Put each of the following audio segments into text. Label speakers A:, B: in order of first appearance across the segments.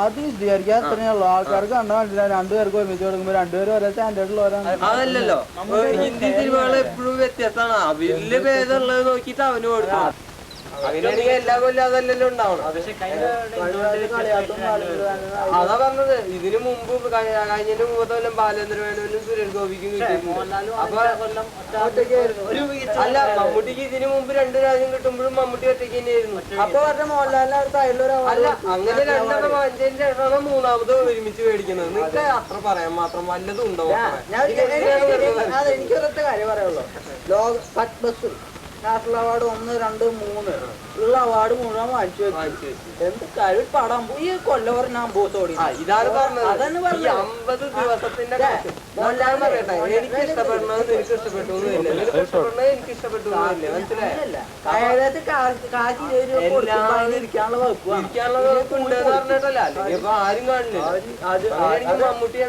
A: അത് വിശദീകരിക്കാൻ അത്രയുള്ളൂ. ആൾക്കാർക്ക് കണ്ടാൽ മനസ്സിലായി. രണ്ടുപേർക്ക് ഒരുമിച്ച് കൊടുക്കുമ്പോ രണ്ടുപേരും ഒരേ സ്റ്റാൻഡേർഡിലുള്ളവരാണ്.
B: അതല്ലല്ലോ, ഹിന്ദി സിനിമകൾ എപ്പോഴും വ്യത്യസ്തമാണ്. വലിയ ഭേദമുള്ളത് നോക്കിട്ട് അവന് കൊടുക്കണം. അങ്ങനെയാണെങ്കിൽ എല്ലാ കൊല്ലം അതല്ലല്ലോ ഉണ്ടാവണം. അതാ പറഞ്ഞത്. ഇതിനു മുമ്പ് കഴിഞ്ഞതിന്റെ മുമ്പത്തെ കൊല്ലം ബാലേന്ദ്ര മേനോനും സുരേഷ് ഗോപിക്കും കിട്ടിയിട്ടുണ്ട്. അപ്പൊ അല്ല, മമ്മൂട്ടിക്ക് ഇതിനു മുമ്പ് 2 രാജ്യം കിട്ടുമ്പോഴും മമ്മൂട്ടി ഒറ്റയ്ക്ക് തന്നെയായിരുന്നു.
A: അപ്പൊ പറഞ്ഞ മോഹൻലാലിന്
B: അല്ല, അങ്ങനെ 2 വാങ്ങിച്ചതിന് ശേഷമാണ് 3ാമത് ഒരുമിച്ച് മേടിക്കുന്നത്. നിങ്ങൾക്ക് അത്ര പറയാൻ മാത്രം വല്ലതും ഉണ്ടോ?
A: എനിക്കൊരൊറ്റ കാര്യം പറയുള്ളൂ. പത്മശ്രീ നാഷണൽ അവാർഡ് 1, 2, 3 ഉള്ള അവാർഡ് മുഴുവൻ വാങ്ങിച്ചു വെച്ചു. എന്ത് കാര്യം പടം ഈ കൊല്ലം പറഞ്ഞ അമ്പോസോടി
B: ഇതാണ് പറഞ്ഞത്. 50 ദിവസത്തിന്റെ എനിക്ക് ഇഷ്ടപ്പെടണത് നിനക്ക് ഇഷ്ടപ്പെട്ടു എനിക്ക് ഇഷ്ടപ്പെട്ടു മനസ്സിലായില്ല.
A: ഇരിക്കാനുള്ള
B: വകുപ്പ് ഉണ്ടെന്ന് പറഞ്ഞിട്ടല്ല. അല്ലെങ്കിൽ ഇപ്പൊ ആരും കാണില്ല. മമ്മൂട്ടി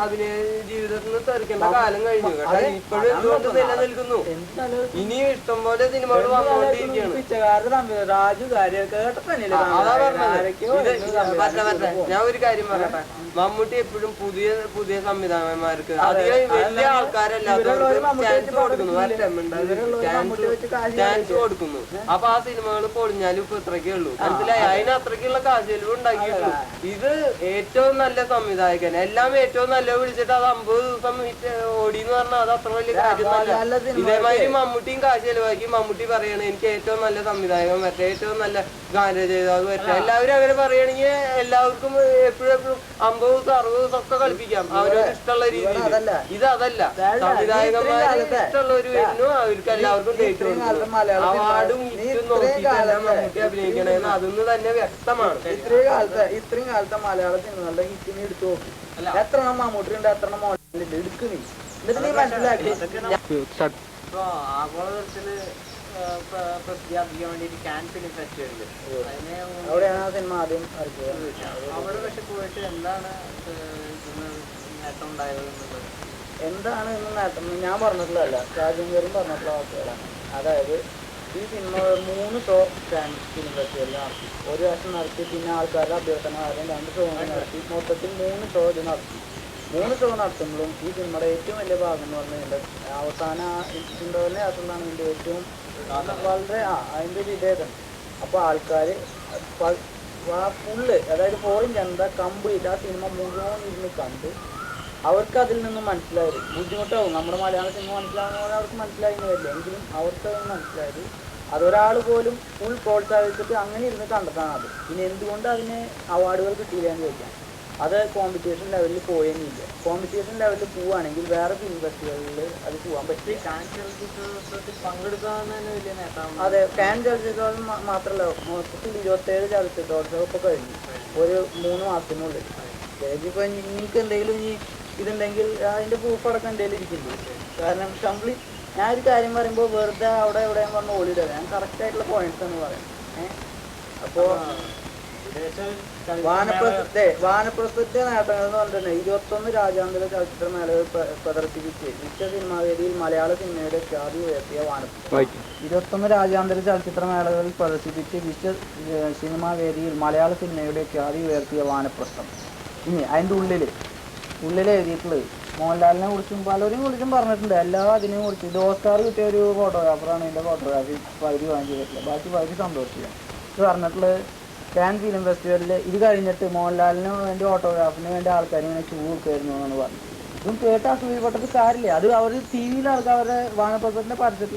B: അഭിനയ ജീവിതത്തിൽ നിന്ന് തെറിക്കേണ്ട കാലം കഴിഞ്ഞു കേട്ടോ. ഇപ്പോഴും എന്തുകൊണ്ട് നിലനിൽക്കുന്നു. ഇനിയും ഇഷ്ടം പോലെ സിനിമകൾ വന്നുകൊണ്ടിരിക്കുകയാണ്. ഞാൻ ഒരു കാര്യം പറയട്ടെ, മമ്മൂട്ടി എപ്പോഴും പുതിയ സംവിധായകന്മാർക്ക് അധികം വലിയ ആൾക്കാരല്ലാത്തവർക്ക് ചാൻസ് കൊടുക്കുന്നു. അപ്പൊ ആ സിനിമകൾ പൊളിഞ്ഞാലും ഇപ്പൊ ഇത്രക്കേ ഉള്ളൂ. മനസ്സിലായി? അതിന് അത്രക്കുള്ള കാശെലവ് ഉണ്ടാക്കിയിട്ടുള്ളൂ. ഇത് ഏറ്റവും നല്ല സംവിധായകൻ എല്ലാം ഏറ്റവും നല്ല വിളിച്ചിട്ട് അത് 50 ദിവസം ഓടിന്ന് പറഞ്ഞാൽ അത് അത്ര വലിയ കാര്യമൊന്നുമല്ല. ഇതേമാതിരി മമ്മൂട്ടിയും കാശ് ചെലവാക്കി മമ്മൂട്ടി പറയണ എനിക്ക് ഏറ്റവും നല്ല സംവിധായകൻ പറ്റ, ഏറ്റവും നല്ല ഗാനരചയിതാവ് പറ്റ. എല്ലാവരും അങ്ങനെ പറയുകയാണെങ്കിൽ എല്ലാവർക്കും എപ്പോഴും 50 ദിവസം 60 ദിവസം ഒക്കെ കളിപ്പിക്കാം അവരവർക്ക് ഇഷ്ടമുള്ള രീതിയിൽ. ഇതല്ല, സംവിധായകന്മാര് ഇഷ്ടമുള്ളവര് വരുന്നു, അവർക്ക് എല്ലാവർക്കും ഡേറ്റ് കൊടുക്കുന്നു. അവാർഡും ഇറ്റും നോക്കിയിട്ടല്ല മമ്മൂട്ടി അഭിനയിക്കണേന്ന് അതൊന്ന് തന്നെ വ്യക്തമാണ്.
A: ഇത്രയും കാലത്തെ മലയാള സിനിമകളുടെ ഹിറ്റിനെ എടുത്തു നോക്കി. എത്ര മമ്മൂട്ടി ഉണ്ട്, എത്ര മോഹൻലാലുണ്ട്, എടുക്കുന്നേ. എന്നിട്ട് നീ മനസ്സിലാക്കി
C: ആഗോളതലത്തില് പ്രസിദ്ധിയാർജിക്കാൻ വേണ്ടിട്ട് കാൻ ഫിലിം ഫെസ്റ്റിവലില്
A: അവിടെയാണ് ആ സിനിമ ആദ്യം
C: അവിടെ പക്ഷെ പോയിട്ട് എന്താണ് നേട്ടം ഉണ്ടായത് എന്നുള്ളത്
A: എന്താണ് എന്ന് നേട്ടം ഞാൻ പറഞ്ഞിട്ടുള്ളതല്ല, രാജേന്ദ്രൻ പറഞ്ഞിട്ടുള്ള വാക്കുകളാണ്. അതായത് ഈ സിനിമ 3 ഷോ കാൻ ഫിലിം ഫെസ്റ്റിവലിൽ നടത്തി. ഒരു പ്രാവശ്യം നടത്തി, പിന്നെ ആൾക്കാരുടെ അഭ്യർത്ഥന കാര്യം 2 ഷോ നടത്തി. മൊത്തത്തിൽ 3 ഷോ ഇത് നടത്തി. 3 ഷോ നടത്തുമ്പോഴും ഈ സിനിമയുടെ ഏറ്റവും വലിയ ഭാഗം എന്ന് പറഞ്ഞാൽ അവസാന ഇന്റർവെല്ലിന് ശേഷമുള്ളതാണ് ഇതിൻ്റെ ഏറ്റവും വളരെ അതിൻ്റെ ഒരു ഇതേതാണ്. അപ്പോൾ ആൾക്കാർ ഫുള്ള്, അതായത് ഫോറിൻ ജനത കംപ്ലീറ്റ് ആ സിനിമ മുഴുവൻ ഇരുന്ന് കണ്ട് അവർക്ക് അതിൽ നിന്നും മനസ്സിലായത്. ബുദ്ധിമുട്ടാവും, നമ്മുടെ മലയാള സിനിമ മനസ്സിലാവുന്ന പോലെ അവർക്ക് മനസ്സിലായെന്ന് വരില്ല, എങ്കിലും അവർക്ക് അത് മനസ്സിലായത്. അതൊരാൾ പോലും ഫുൾ പ്രോത്സാഹിപ്പിച്ചിട്ട് അങ്ങനെ ഇരുന്ന് കണ്ടെത്താണ് അത്. പിന്നെ എന്തുകൊണ്ട് അതിന് അവാർഡുകൾ കിട്ടിയില്ല എന്ന് ചോദിക്കാം. അത് കോമ്പറ്റീഷൻ ലെവലിൽ പോയെന്നില്ല. കോമ്പറ്റീഷൻ ലെവലിൽ പോവുകയാണെങ്കിൽ വേറെ ഫിലിം ഫെസ്റ്റിവലിൽ അത് പോകാൻ പറ്റും.
C: പങ്കെടുക്കാന്ന് തന്നെ വലിയ നേട്ടമാണ്.
A: അതെ, കാൻ ചലച്ചിത്രോത്സവം മാത്രമല്ല, മൊത്തത്തിൽ 27 ചലച്ചിത്രോത്സവം ഇപ്പോൾ കഴിഞ്ഞു ഒരു 3 മാസത്തിനുള്ളിൽ. ഇപ്പോൾ നിങ്ങൾക്ക് എന്തെങ്കിലും ഇനി ഇതുണ്ടെങ്കിൽ അതിൻ്റെ പ്രൂഫ് അടക്കം എന്തെങ്കിലും ഇരിക്കുന്നുണ്ട്. കാരണം കംപ്ലീറ്റ് ഞാൻ ഒരു കാര്യം പറയുമ്പോൾ വെറുതെ അവിടെ എവിടെയും പറഞ്ഞ് ഓടിയിടുക. ഞാൻ കറക്റ്റായിട്ടുള്ള പോയിന്റ്സ് എന്ന് പറയും. അപ്പോൾ വാനപ്രസ്ഥത്തെ നേട്ടങ്ങൾ എന്ന് പറഞ്ഞിട്ടുണ്ട്. 21 രാജ്യാന്തര ചലച്ചിത്ര മേളകൾ പ്രദർശിപ്പിച്ച് വിശ്വ സിനിമാവേദിയിൽ മലയാള സിനിമയുടെ ഖ്യാതി ഉയർത്തിയ വാനപ്രസ്ഥം. 21 രാജ്യാന്തര ചലച്ചിത്ര മേളകളിൽ പ്രദർശിപ്പിച്ച് വിശ്വ സിനിമാവേദിയിൽ മലയാള സിനിമയുടെ ഖ്യാതി ഉയർത്തിയ വാനപ്രസ്ഥം. ഇനി അതിൻ്റെ ഉള്ളിൽ എഴുതിയിട്ടുള്ളത് മോഹൻലാലിനെ കുറിച്ചും പലരെയും കുറിച്ചും പറഞ്ഞിട്ടുണ്ട്. എല്ലാ അതിനെയും കുറിച്ച് ഇത് ഓസ്കാർ കിട്ടിയ ഒരു ഫോട്ടോഗ്രാഫറാണ്. ഇതിൻ്റെ ഫോട്ടോഗ്രാഫി പകുതി വാങ്ങിച്ചിട്ടില്ല, ബാക്കി പകുതി സന്തോഷിക്കുക. ഇത് പറഞ്ഞിട്ടുള്ളത് കാൻ ഫിലിം ഫെസ്റ്റിവലിൽ ഇത് കഴിഞ്ഞിട്ട് മോഹൻലാലിന് വേണ്ടി ഓട്ടോഗ്രാഫിന് വേണ്ടി ആൾക്കാർ ഇങ്ങനെ ക്യൂ കൊടുക്കായിരുന്നു എന്നാണ് പറഞ്ഞത്. ഇതും കേട്ട് അസൂയപ്പെട്ടത് കാര്യമില്ല. അത് അവർ ടി വിയിൽ അവരുടെ വാനപ്രസ്ഥത്തിന്റെ പരസ്യത്തിൽ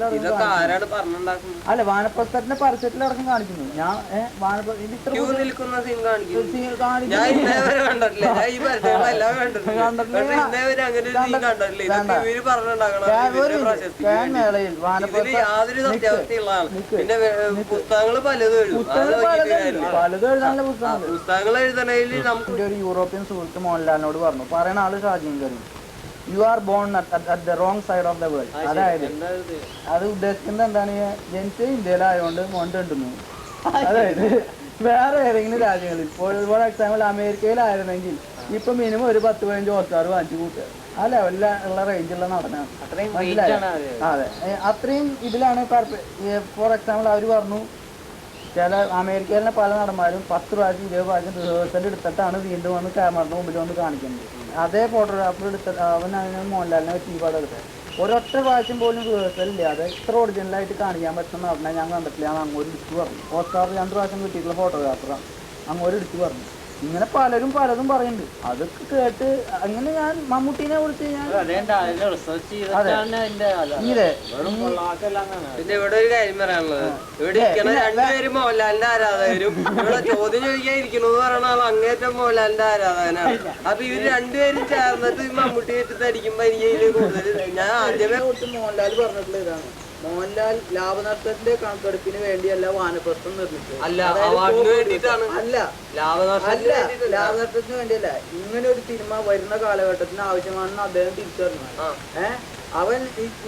A: അല്ല, വാനപ്രസ്ഥത്തിന്റെ പരസ്യത്തിൽ അടക്കം കാണിക്കുന്നു. ഞാൻ മേളയിൽ
B: പുസ്തകങ്ങൾ പലതും
A: എഴുതാനുള്ള പുസ്തകങ്ങൾ എഴുതണതിൽ നമുക്ക് ഒരു യൂറോപ്യൻ സുഹൃത്ത് മോഹൻലാലിനോട് പറഞ്ഞു, പറയണ ആള് ഷാജിയും കറി, you are born at the wrong side of the world. അതായത് അത് ഉദ്ദേശിക്കുന്നത് എന്താണ്, ജനിച്ചത് ഇന്ത്യയിലായതുകൊണ്ട് മോണ്ടുന്നു. അതായത് വേറെ ഏതെങ്കിലും രാജ്യങ്ങളിൽ, ഫോർ എക്സാമ്പിൾ അമേരിക്കയിലായിരുന്നെങ്കിൽ ഇപ്പൊ മിനിമം ഒരു 10-15 ഓസ്കാർ വാങ്ങിച്ചു കൂട്ടുക. ആ ലെവലിലുള്ള റേഞ്ചുള്ള നടനാണ്. അതെ, അത്രയും ഇതിലാണ്. ഫോർ എക്സാമ്പിൾ അവർ പറഞ്ഞു ചില അമേരിക്കയിലെ പല നടന്മാരും 10 പ്രാവശ്യം 20 പ്രാവശ്യം റിഹേഴ്സൽ എടുത്തിട്ടാണ് വീണ്ടും വന്ന് ക്യാമറയുടെ മുമ്പിൽ വന്ന് കാണിക്കുന്നത്. അതേ ഫോട്ടോഗ്രാഫർ എടുത്തിട്ട് അവൻ അതിന് മോഹൻലാലിനെ വെച്ച് ഈ പടം എടുത്തത്. ഒരൊറ്റ പ്രാവശ്യം പോലും റിഹേഴ്സൽ ഇല്ലാതെ ഇത്ര ഒറിജിനലായിട്ട് കാണിക്കാൻ പറ്റുന്ന നടനെ ഞാൻ കണ്ടിട്ടില്ല. ഞാൻ അങ്ങോട്ട് എടുത്തു പറഞ്ഞു. ഓസ്കാർ 2 പ്രാവശ്യം കിട്ടിയിട്ടുള്ള ഫോട്ടോഗ്രാഫറാണ്. അങ്ങോട്ട് എടുത്തു പറഞ്ഞു. ഇങ്ങനെ പലരും പലതും പറയുന്നുണ്ട്. അതൊക്കെ കേട്ട് അങ്ങനെ ഞാൻ മമ്മൂട്ടിനെ കുറിച്ച് ഞാൻ
B: പിന്നെ ഇവിടെ ഒരു കാര്യം പറയാനുള്ളത്, ഇവിടെ ഇരിക്കണ രണ്ടുപേരും മോഹൻലാലിന്റെ ആരാധകരും ഇവിടെ ചോദ്യം ചോദിക്കാൻ ഇരിക്കണമെന്ന് പറയണ ആൾ അങ്ങേറ്റം മോഹൻലാലിന്റെ ആരാധകനാണ്. അപ്പൊ ഇവര് രണ്ടുപേരും ചേർന്നിട്ട് മമ്മൂട്ടി വെച്ചിട്ട് അടിക്കുമ്പോ എനിക്ക് കൂടുതൽ ഞാൻ ആദ്യമേ
A: മോഹൻലാൽ പറഞ്ഞിട്ടുള്ള ഇതാണ്, മോഹൻലാൽ ലാഭനഷ്ടത്തിന്റെ കണക്കെടുപ്പിന് വേണ്ടിയല്ല വാനപ്രസ്ഥം നിർമ്മിച്ചത്.
B: അല്ല, അവാർഡിന് വേണ്ടിയിട്ടാണ്.
A: അല്ല, ലാഭനഷ്ടത്തിന് വേണ്ടിയല്ല. ഇങ്ങനെ ഒരു സിനിമ വരുന്ന കാലഘട്ടത്തിന് ആവശ്യമാണെന്ന് അദ്ദേഹം തിരിച്ചറിഞ്ഞു. അവൻ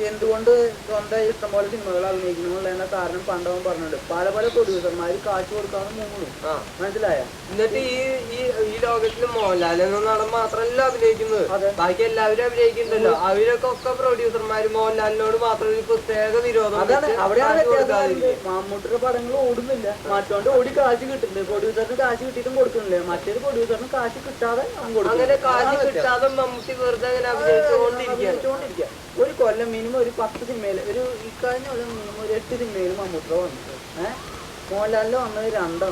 A: എന്തുകൊണ്ട് സ്വന്തം ഇഷ്ടംപോലെ സിനിമകൾ അഭിനയിക്കണമെന്നുള്ള കാരണം പണ്ടവൻ പറഞ്ഞിട്ടുണ്ട്. പല പല പ്രൊഡ്യൂസർമാര് കാശ് കൊടുക്കാതെ മുങ്ങുന്നു. മനസ്സിലായ?
B: എന്നിട്ട് ഈ ലോകത്തില് മോഹൻലാൽ എന്ന നടൻ മാത്രമല്ല അഭിനയിക്കുന്നത്, ബാക്കി എല്ലാവരും അഭിനയിക്കുന്നുണ്ടല്ലോ. അവരൊക്കെ ഒക്കെ പ്രൊഡ്യൂസർമാര് മോഹൻലാലിനോട് മാത്രം ഒരു പ്രത്യേക വിരോധം.
A: അവിടെയാണ് മമ്മൂട്ടിയുടെ പടങ്ങൾ ഓടുന്നില്ല, മറ്റോണ്ട് ഓടി കാശ് കിട്ടുന്നുണ്ട്. പ്രൊഡ്യൂസറിന് കാശ് കിട്ടിയിട്ടും കൊടുക്കുന്നില്ല, മറ്റൊരു പ്രൊഡ്യൂസറിന് കാശ് കിട്ടാതെ
B: അങ്ങനെ കാശ് കിട്ടാതെ മമ്മൂട്ടി വെറുതെ അങ്ങനെ അഭിനയിച്ചുകൊണ്ടിരിക്കുക.
A: ഒരു കൊല്ലം മിനിമം ഒരു 10 സിനിമയിൽ, ഒരു ഇക്കഴിഞ്ഞ കൊല്ലം മിനിമം ഒരു 8 സിനിമയിൽ മമ്മൂട്ടി വന്നു. മോഹൻലാലിന് വന്നത് 2.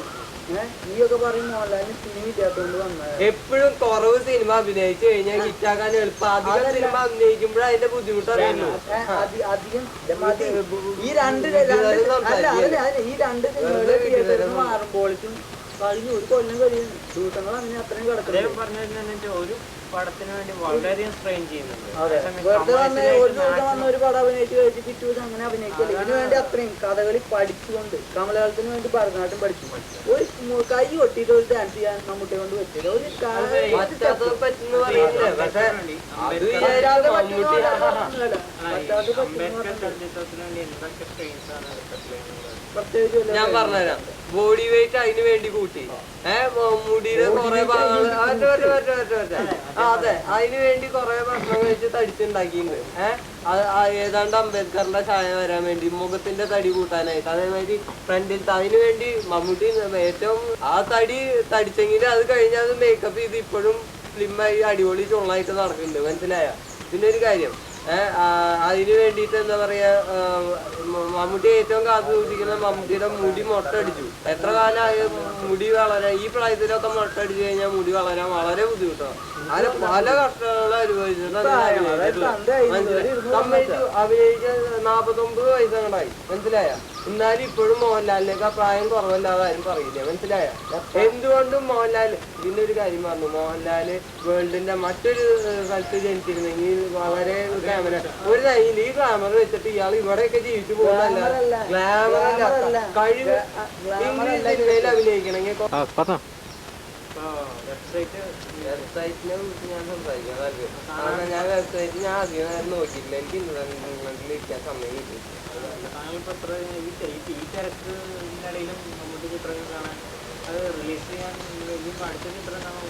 A: ഈ ഒക്കെ പറയും മോഹൻലാലിന് സിനിമ ഇല്ലാത്തതുകൊണ്ട് വന്നത്.
B: എപ്പോഴും കുറവ് സിനിമ അഭിനയിച്ചു കഴിഞ്ഞാൽ ഹിറ്റാക്കാൻ എളുപ്പം. അധികം സിനിമ അഭിനയിക്കുമ്പോഴേ അതിന്റെ ബുദ്ധിമുട്ട് അറിയുന്നു.
A: അധികം ഈ 2 സിനിമകൾ മാറുമ്പോഴേക്കും കഴിഞ്ഞു ഒരു കൊല്ലം കഴിയുന്നു. ദിവസങ്ങൾ അങ്ങനെ അത്രയും കിടക്കുന്നു.
C: ഒരു പടത്തിന് വേണ്ടി വളരെയധികം സ്ട്രെയിൻ ചെയ്യുന്നുണ്ട്.
A: വെറുതെ വന്ന് ഒരു ദിവസം വന്ന് ഒരു പടം അഭിനയിച്ച് കഴിച്ച് പിറ്റേ ദിവസം അങ്ങനെ അഭിനയിക്കില്ല. ഇതിനു വേണ്ടി അത്രയും കഥകളി പഠിച്ചുകൊണ്ട് കമലഹാസന് വേണ്ടി ഭരതനാട്യം പഠിച്ചു. ഒരു കൈ കൊട്ടിയിട്ട് ഒരു ഡാൻസ് ചെയ്യാൻ മമ്മൂട്ടിയെ കൊണ്ട് പറ്റില്ല. ഒരു
B: ഞാൻ പറഞ്ഞുതരാം. ബോഡി വെയിറ്റ് അതിന് വേണ്ടി കൂട്ടി, മുടിയുടെ കുറെ ഭാഗങ്ങൾ അതെ അതിന് വേണ്ടി കുറെ ഭക്ഷണം കഴിച്ച് തടിച്ചുണ്ടാക്കിയിട്ടുണ്ട്. ഏതാണ്ട് അംബേദ്കറിന്റെ ഛായ വരാൻ വേണ്ടി, മുഖത്തിന്റെ തടി കൂട്ടാനായിട്ട്. അതേമാതിരി ഫ്രണ്ടിൽ അതിന് വേണ്ടി മമ്മൂട്ടി ഏറ്റവും ആ തടിച്ചെങ്കിൽ അത് കഴിഞ്ഞാൽ അത് മേക്കപ്പ് ചെയ്ത് ഇപ്പോഴും സ്ലിമ്മായി അടിപൊളി ചുള്ളായിട്ട് നടക്കുന്നുണ്ട്. മനസ്സിലായ? പിന്നെ ഒരു കാര്യം, അതിന് വേണ്ടിയിട്ട് എന്താ പറയാ, മമ്മൂട്ടി ഏറ്റവും കാത്തു സൂക്ഷിക്കുന്ന മമ്മൂട്ടിയുടെ മുടി മൊട്ട അടിച്ചു. എത്ര കാലമായ മുടി വളരാൻ, ഈ പ്രായത്തിലൊക്കെ മൊട്ട അടിച്ചു കഴിഞ്ഞാൽ മുടി വളരാൻ വളരെ ബുദ്ധിമുട്ടാണ്. അങ്ങനെ പല കഷ്ടങ്ങളും അനുഭവിച്ചിട്ട് അഭിനയിച്ച 49 വയസ്സങ്ങടായി. മനസ്സിലായ? എന്നാലും ഇപ്പോഴും മോഹൻലാലിലേക്ക് ആ പ്രായം കുറവല്ലാതെ ആരും പറയില്ല. മനസ്സിലായ? എന്തുകൊണ്ടും മോഹൻലാൽ ഇതിന്റെ ഒരു കാര്യം പറഞ്ഞു, മോഹൻലാല് വേൾഡിന്റെ മറ്റൊരു സ്ഥലത്ത് ജനിച്ചിരുന്നെങ്കിൽ വളരെ ക്യാമറ ഒരു നൈൽ ഈ ഗ്ലാമർ വെച്ചിട്ട് ഇയാൾ ഇവിടെയൊക്കെ ജീവിച്ചു പോകുന്നല്ല. ഗ്ലാമറല്ല, കഴിവ്. ഇംഗ്ലീഷ് സിനിമയിൽ അഭിനയിക്കണമെങ്കിൽ വെബ്സൈറ്റിനെ കുറിച്ച് ഞാൻ സംസാരിക്കാൻ താല്പര്യം. കാരണം ഞാൻ വെബ്സൈറ്റ് ഞാൻ അധികം നേരം നോക്കിയിട്ടില്ല. എനിക്ക് ഇന്റർനെറ്റിൽ ഇരിക്കാൻ സമയം കിട്ടില്ല.
C: ഈ തിരക്കിനിടയിലും നമ്മുടെ ചിത്രങ്ങൾ കാണാൻ, അത് റിലീസ് ചെയ്യാൻ അടുത്ത ചിത്രം കാണാൻ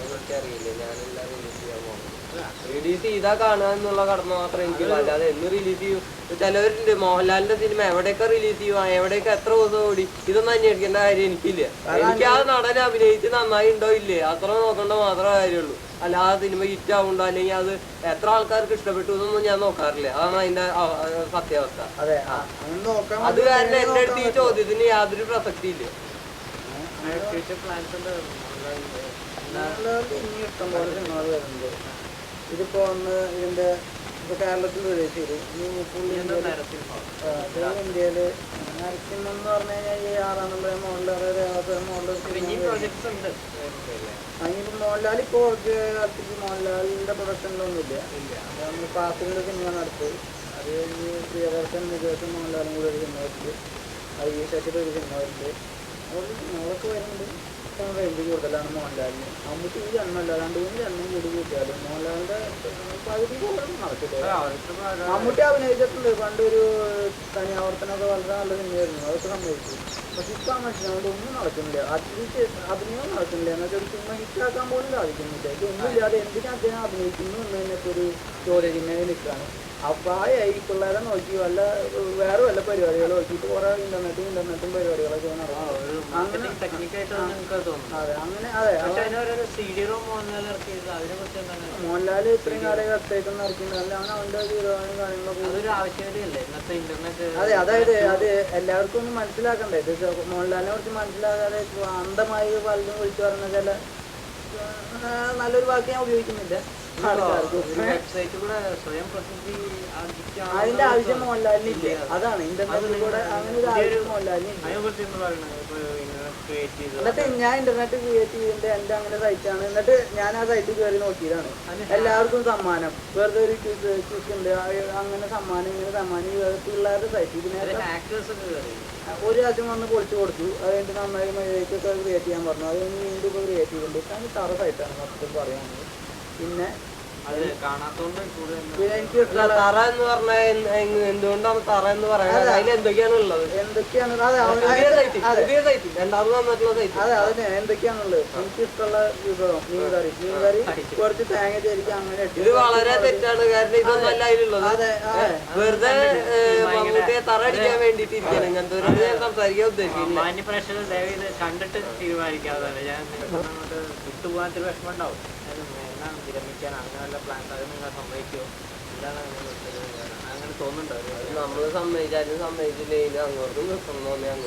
B: അതൊക്കെ അറിയില്ല. ഞാനെല്ലാം റിലീസ് ചെയ്യാൻ പോകുന്നത് റിലീസ് ചെയ്താ കാണുക എന്നുള്ള കടമ മാത്രമേ എനിക്ക്. അല്ലാതെ എന്ന് റിലീസ് ചെയ്യും. ചിലവരുണ്ട് മോഹൻലാലിന്റെ സിനിമ എവിടെയൊക്കെ റിലീസ് ചെയ്യുക, എവിടെയൊക്കെ എത്ര ദിവസം ഓടി, ഇതൊന്നും അന്വേഷിക്കേണ്ട കാര്യം എനിക്കില്ല. എനിക്ക് ആ നടനെ അഭിനയിച്ച് നന്നായി ഉണ്ടോ ഇല്ലേ അത്ര നോക്കേണ്ട മാത്രമേ കാര്യമുള്ളൂ. അല്ലാതെ സിനിമ ഹിറ്റ് ആവുണ്ടോ അല്ലെങ്കിൽ അത് എത്ര ആൾക്കാർക്ക് ഇഷ്ടപ്പെട്ടു എന്നൊന്നും ഞാൻ നോക്കാറില്ല. അതാണ് അതിന്റെ സത്യാവസ്ഥ. അത് കാരണം എന്റെ അടുത്ത് ഈ ചോദ്യത്തിന് യാതൊരു പ്രസക്തി ഇല്ല.
A: ഇഷ്ടംപോലെ സിനിമകൾ വരുന്നുണ്ട്. ഇതിപ്പോ ഒന്ന് ഇതിന്റെ ഇപ്പൊ കേരളത്തിൽ റിലീസ് ചെയ്തു. ഇന്ത്യയില് നരസിംഹം എന്ന് പറഞ്ഞു കഴിഞ്ഞാൽ ഈ 6-ാം നമ്പർ മോഹൻലാൽ ഇപ്പൊ മോഹൻലാലിന്റെ പ്രൊഡക്ഷനിലൊന്നുമില്ല. ഫാസിലിന്റെ സിനിമ നടത്തി, അത് കഴിഞ്ഞ് പ്രിയദർശൻ മുഖേഷൻ മോഹൻലാലും കൂടെ ഒരു സിനിമ വെച്ചിട്ട്, ശശിയുടെ ഒരു സിനിമ വെച്ചിട്ട് സിനിമകളൊക്കെ വരുന്നുണ്ട്. റേഞ്ച് കൂടുതലാണ് മോഹൻലാലിന്. മമ്മൂട്ടി ഈ ജന്മല്ല 2-3 ജന്മം കൂടി കൂട്ടിയാലും മോഹൻലാലിന്റെ പകുതി പോലും നടക്കില്ല. മമ്മൂട്ടി അഭിനയിച്ചിട്ടുണ്ട് പണ്ടൊരു തനിയാവർത്തനമൊക്കെ വളരെ നല്ല സിനിമയായിരുന്നു, അതൊക്കെ സംഭവിച്ചു. പക്ഷെ ഇപ്പൊ ആ മനുഷ്യനോട് ഒന്നും നടക്കുന്നില്ല. അറ്റ്ലീസ്റ്റ് അഭിനയം നടക്കുന്നില്ല. എന്നുവെച്ചാൽ ഒരു സിനിമ ഹിറ്റാക്കാൻ പോലും സാധിക്കുന്നില്ല. ഇതൊന്നുമില്ലാതെ എന്തിനാ അദ്ദേഹം അഭിനയിക്കുന്നു എന്നതിനൊക്കെ ഒരു ചോദ്യചിഹ്നം നിൽക്കുകയാണ്. അപ്പൊ ഈ പിള്ളേരെ നോക്കി വല്ല വേറെ വല്ല പരിപാടികൾ നോക്കിയിട്ട് കുറെ ഇന്റർനെറ്റും പരിപാടികളൊക്കെ നടക്കും. അങ്ങനെ അതെ അങ്ങനെ അതെ മോഹൻലാൽ ഇത്രയും കാലം കറക്റ്റായിട്ട് നടക്കുന്നത് അവന്റെ തീരുമാനം കാര്യങ്ങളൊക്കെ അതെ. അതായത് അത് എല്ലാവർക്കും ഒന്ന് മനസ്സിലാക്കണ്ടേ. ഇത് മോഹൻലാലിനെ കുറിച്ച് മനസ്സിലാക്കാതെ അന്ധമായി പലതും വിളിച്ചു പറഞ്ഞ ചില നല്ലൊരു വാക്ക് ഞാൻ ഉപയോഗിക്കുന്നില്ല. അതിന്റെ ആവശ്യം മോഹൻലാലിനില്ല. അതാണ് ഇന്റർനെറ്റിൽ കൂടെ അങ്ങനെ ഒരു ആവശ്യം മോഹൻലാലിനില്ല. എന്നിട്ട് ഞാൻ ഇന്റർനെറ്റ് ക്രിയേറ്റ് ചെയ്തിട്ട് എന്റെ അങ്ങനെ സൈറ്റാണ്. എന്നിട്ട് ഞാൻ ആ സൈറ്റിൽ കയറി നോക്കിയതാണ്. എല്ലാവർക്കും സമ്മാനം, വെറുതെ ഒരു ക്വിസ് ഉണ്ട്, അങ്ങനെ സമ്മാനം ഇങ്ങനെ സമ്മാനം പിള്ളേരുടെ സൈറ്റ്. ഇതിനെ ഒരു രാജ്യം വന്ന് പൊളിച്ചു കൊടുത്തു. അത് കഴിഞ്ഞിട്ട് നന്നായി മര്യാദയ്ക്കൊക്കെ ക്രിയേറ്റ് ചെയ്യാൻ പറഞ്ഞു. അത് കഴിഞ്ഞ് വീണ്ടും ഇപ്പോൾ ക്രിയേറ്റ് ചെയ്തിട്ടുണ്ട്. അതിന് തറ സൈറ്റാണ് മൊത്തത്തിൽ പറയുന്നത്. പിന്നെ
B: തറ എന്ന് പറഞ്ഞാൽ എന്തുകൊണ്ടാണ് തറ എന്ന് പറയുന്നത്? അതിൽ എന്തൊക്കെയാണ് ഉള്ളത്?
A: അതെ അതിന് എന്തൊക്കെയാണുള്ളത്? എനിക്ക് ഇഷ്ടമുള്ള വിഭവം മീൻകറി കുറച്ച് തേങ്ങ ചേരിക്കും അങ്ങനെ.
B: ഇത് വളരെ തെറ്റാണ്. കാരണം ഇതൊന്നല്ല അതിലുള്ളത്. വെറുതെ മമ്മൂട്ടിയെ തറ അടിക്കാൻ വേണ്ടിട്ട് ഇരിക്കണം. ഇങ്ങനത്തെ ഒരു ഞാൻ സംസാരിക്കാൻ ഉദ്ദേശിക്കില്ല.
C: മാന്യപ്രേക്ഷകർ ദയവ് കണ്ടിട്ട് തീരുമാനിക്കാതെ ഞാൻ വിട്ടുപോകാത്തൊരു വിഷമം ഉണ്ടാവും. വിരമിക്കാൻ അങ്ങനെയുള്ള പ്ലാൻസ് അത് നിങ്ങൾ സമ്മതിക്കുമോ? എന്താണ് അങ്ങനെ തോന്നുന്നുണ്ടോ?
B: നമ്മള് സമ്മതിച്ചാലും സമ്മതിച്ചില്ലെങ്കിൽ അങ്ങോട്ടും നിൽക്കണം.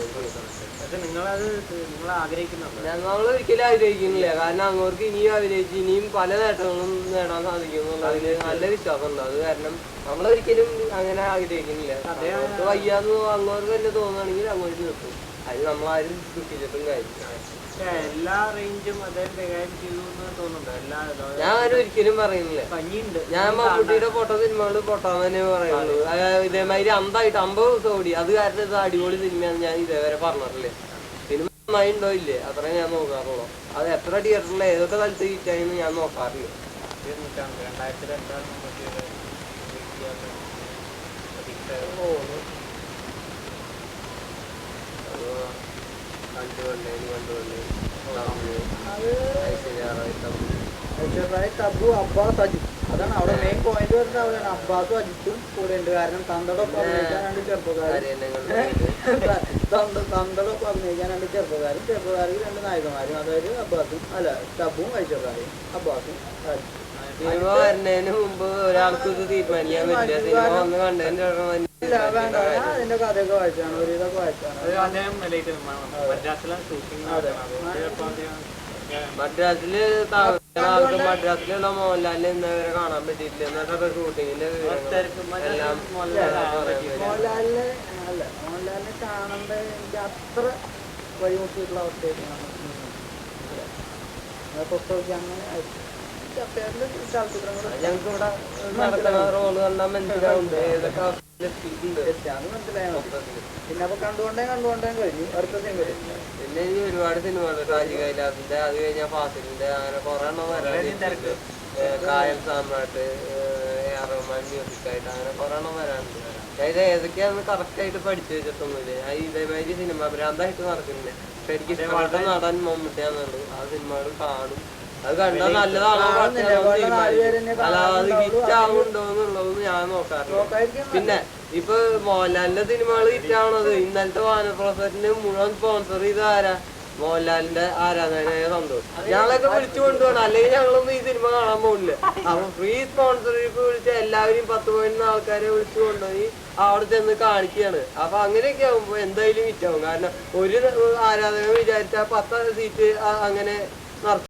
C: പക്ഷെ നിങ്ങളത് നിങ്ങൾ ആഗ്രഹിക്കുന്നുണ്ടോ?
B: ഞങ്ങൾ ഒരിക്കലും ആഗ്രഹിക്കുന്നില്ല. കാരണം അങ്ങോട്ട് ഇനിയും ആഗ്രഹിച്ച് ഇനിയും പല നേട്ടങ്ങളും നേടാൻ സാധിക്കും എന്നുള്ളതിൽ നല്ല വിശ്വാസം ഉണ്ട്. അത് കാരണം നമ്മളൊരിക്കലും അങ്ങനെ ആഗ്രഹിക്കുന്നില്ല. അങ്ങോട്ട് വയ്യാന്ന് അങ്ങോട്ട് തന്നെ തോന്നുകയാണെങ്കിൽ അങ്ങോട്ട് നിർത്തും. അത് നമ്മളാരും ദുഃഖിച്ചിട്ടും കാര്യം.
C: എല്ലാ റേഞ്ചും അദ്ദേഹം കൈകാര്യം ചെയ്തു എന്ന് തോന്നുന്നുണ്ടോ?
B: ഞാൻ ഒരിക്കലും പറയുന്നില്ല. ഞാൻ മമ്മൂട്ടിയുടെ സിനിമകൾ പൊട്ടാന്ന് തന്നെ പറയുള്ളൂ. ഇതേമാതിരി അന്തായിട്ട് 50 ദിവസം ഓടി. അത് കാരണം ഇത് അടിപൊളി സിനിമയാണെന്ന് ഞാൻ ഇതേവരെ പറഞ്ഞിട്ടില്ലേ. സിനിമ നന്നായി ഉണ്ടോ ഇല്ലേ അത്രേ ഞാൻ നോക്കാറുള്ളൂ. അത് എത്ര തിയേറ്ററിൽ ഏതൊക്കെ സ്ഥലത്ത് ഹിറ്റായെന്ന് ഞാൻ നോക്കാറില്ല.
A: 2002 തബു അബ്ബാസ് അജിത്ത്. അതാണ് അവിടെ മെയിൻ പോയിന്റ് വരുന്നത്. അവിടെയാണ് അബ്ബാസും അജിത്തും കൂടെ ഉണ്ട്. കാരണം തന്തടൊപ്പം അഭിനയിക്കാൻ രണ്ട് ചെറുപ്പക്കാരും തന്തടൊപ്പം അഭിനയിക്കാൻ രണ്ട് ചെറുപ്പക്കാരിൽ രണ്ട് നായകന്മാരും. അതായത് അബ്ബാസും തബുവും ഐശ്വര്യയും അബ്ബാസും അജിത്തും.
B: സിനിമ വരുന്നതിന് മുമ്പ് ഒരാൾക്ക് ഇത് തീരുമാനിക്കാൻ പറ്റില്ല. സിനിമ വന്ന് കണ്ടതിന്റെ
A: അതിന്റെ കഥയൊക്കെ വായിച്ചാണ്, ഒരു ഇതൊക്കെ വായിച്ചാണ്.
B: മദ്രാസില് മദ്രാസിലുള്ള മോഹൻലാലിനെ ഇന്നവരെ കാണാൻ പറ്റിയിട്ടില്ല. എന്നിട്ടൊക്കെ ഷൂട്ടിങ്ങിന്റെ
A: മോഹൻലാലിനെ കാണുമ്പോ എനിക്ക് അത്ര വഴിമുട്ടിയിട്ടുള്ള അവസ്ഥയായിട്ടാണ് അങ്ങനെ.
B: ഞങ്ങൾക്ക് ഇവിടെ നടക്കുന്ന റോള് കണ്ടാൽ മനസ്സിലാവുണ്ട് ഏതൊക്കെ
A: പിന്നെ അപ്പൊ കണ്ടുകൊണ്ടേ കഴിഞ്ഞു. അടുത്ത സിനിമ
B: പിന്നെ ഇനി ഒരുപാട് സിനിമകൾ ഷാജി കൈലാസിന്റെ, അത് കഴിഞ്ഞാൽ ഫാസിലിന്റെ, അങ്ങനെ കുറെ എണ്ണം വരാനുണ്ട്. കായൽ സാമ്രാട്ട്, AR റഹ്മാൻ മ്യൂസിക്കായിട്ട് അങ്ങനെ കുറെ എണ്ണം വരാനുണ്ട്. അതായത് ഏതൊക്കെയാണെന്ന് കറക്റ്റ് ആയിട്ട് പഠിച്ചു വെച്ചിട്ടൊന്നുമില്ല. ഞാൻ ഇതേമാതിരി സിനിമ ഭ്രാന്തായിട്ട് നടക്കുന്നില്ല. പക്ഷെ എനിക്ക് ഇഷ്ടപ്പെട്ട നടൻ മമ്മൂട്ടിയാന്നുള്ളൂ. ആ സിനിമകൾ കാണും. അത് കണ്ടാൽ നല്ലതാണോ അല്ലാതെ ഹിറ്റാവുണ്ടോ എന്നുള്ളതൊന്നും ഞാൻ നോക്കാറില്ല. പിന്നെ ഇപ്പൊ മോഹൻലാലിന്റെ സിനിമകൾ ഹിറ്റാവണത് ഇന്നലത്തെ വാനപ്രസരത്തിന് മുഴുവൻ സ്പോൺസർ ചെയ്ത ആരാ? മോഹൻലാലിന്റെ ആരാധകനായ സന്തോഷ്. ഞങ്ങളൊക്കെ വിളിച്ചു കൊണ്ടുപോകണം, അല്ലെങ്കിൽ ഞങ്ങളൊന്നും ഈ സിനിമ കാണാൻ പോകില്ല. അപ്പൊ ഫ്രീ സ്പോൺസർഷിപ്പ് വിളിച്ച് എല്ലാവരും 10 ആൾക്കാരെ വിളിച്ചു കൊണ്ടുപോയി അവിടെ ചെന്ന് കാണിക്കുകയാണ്. അപ്പൊ അങ്ങനെയൊക്കെ ആകുമ്പോ എന്തായാലും ഹിറ്റാവും. കാരണം ഒരു ആരാധകൻ വിചാരിച്ചാൽ 10 സീറ്റ് അങ്ങനെ നടത്തും.